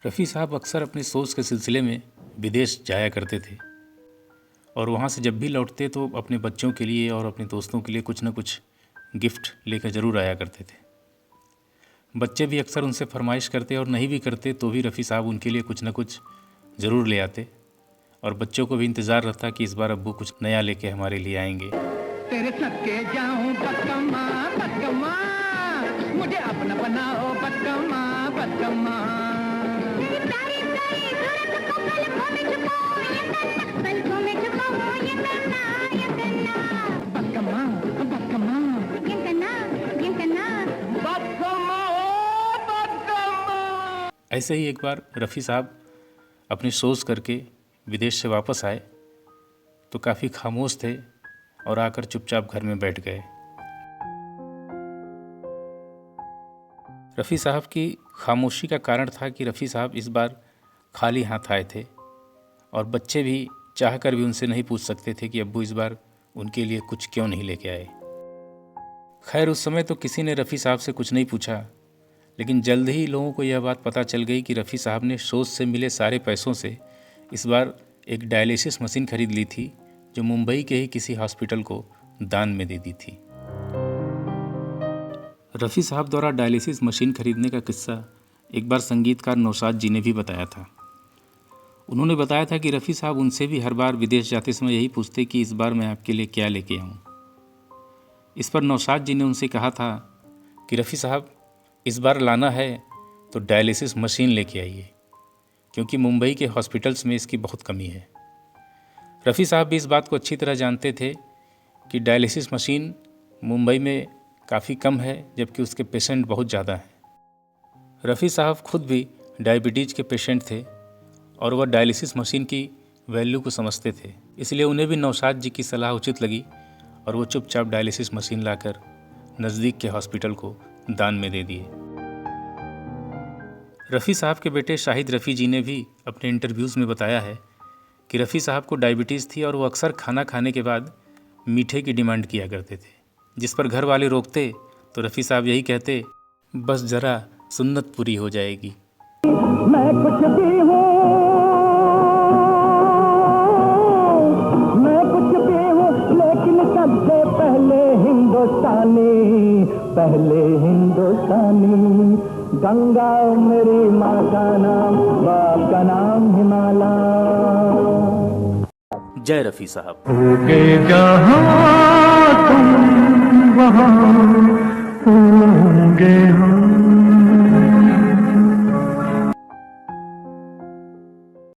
रफ़ी साहब अक्सर अपनी सोच के सिलसिले में विदेश जाया करते थे और वहाँ से जब भी लौटते तो अपने बच्चों के लिए और अपने दोस्तों के लिए कुछ न कुछ गिफ्ट लेकर ज़रूर आया करते थे। बच्चे भी अक्सर उनसे फरमाइश करते और नहीं भी करते तो भी रफ़ी साहब उनके लिए कुछ न कुछ ज़रूर ले आते और बच्चों को भी इंतज़ार रहता कि इस बार अब्बू कुछ नया लेके हमारे लिए आएंगे। तेरे सदके जाऊं बदकम्मा बदकम्मा, मुझे अपना बनाओ बदकम्मा बदकम्मा। तेरी प्यारी प्यारी सूरत को पलकों में छुपाओ ये करना, पलकों में छुपाओ ये करना बदकम्मा बदकम्मा, ये करना बदकम्मा ओ बदकम्मा। ऐसे ही एक बार रफ़ी साहब अपनी सोच करके विदेश से वापस आए तो काफ़ी खामोश थे और आकर चुपचाप घर में बैठ गए। रफ़ी साहब की खामोशी का कारण था कि रफ़ी साहब इस बार खाली हाथ आए थे और बच्चे भी चाहकर भी उनसे नहीं पूछ सकते थे कि अब्बू इस बार उनके लिए कुछ क्यों नहीं लेके आए। खैर उस समय तो किसी ने रफ़ी साहब से कुछ नहीं पूछा, लेकिन जल्द ही लोगों को यह बात पता चल गई कि रफ़ी साहब ने सोच से मिले सारे पैसों से इस बार एक डायलिसिस मशीन खरीद ली थी जो मुंबई के ही किसी हॉस्पिटल को दान में दे दी थी। रफ़ी साहब द्वारा डायलिसिस मशीन खरीदने का किस्सा एक बार संगीतकार नौशाद जी ने भी बताया था। उन्होंने बताया था कि रफ़ी साहब उनसे भी हर बार विदेश जाते समय यही पूछते कि इस बार मैं आपके लिए क्या लेके आऊँ। इस पर नौशाद जी ने उनसे कहा था कि रफ़ी साहब इस बार लाना है तो डायलिसिस मशीन लेके आइए, क्योंकि मुंबई के हॉस्पिटल्स में इसकी बहुत कमी है। रफ़ी साहब भी इस बात को अच्छी तरह जानते थे कि डायलिसिस मशीन मुंबई में काफ़ी कम है, जबकि उसके पेशेंट बहुत ज़्यादा हैं। रफ़ी साहब खुद भी डायबिटीज़ के पेशेंट थे और वह डायलिसिस मशीन की वैल्यू को समझते थे, इसलिए उन्हें भी नौशाद जी की सलाह उचित लगी और वो चुपचाप डायलिसिस मशीन लाकर नज़दीक के हॉस्पिटल को दान में दे दिए। रफ़ी साहब के बेटे शाहिद रफ़ी जी ने भी अपने इंटरव्यूज़ में बताया है कि रफ़ी साहब को डायबिटीज़ थी और वो अक्सर खाना खाने के बाद मीठे की डिमांड किया करते थे, जिस पर घर वाले रोकते तो रफ़ी साहब यही कहते, बस ज़रा सुन्नत पूरी हो जाएगी। मैं कुछ भी हूँ लेकिन सबसे पहले हिंदुस्तानी। गंगा मेरी माँ का नाम, बाप का नाम हिमालय। जय रफ़ी साहब। होगे जहाँ तुम वहाँ होंगे हम।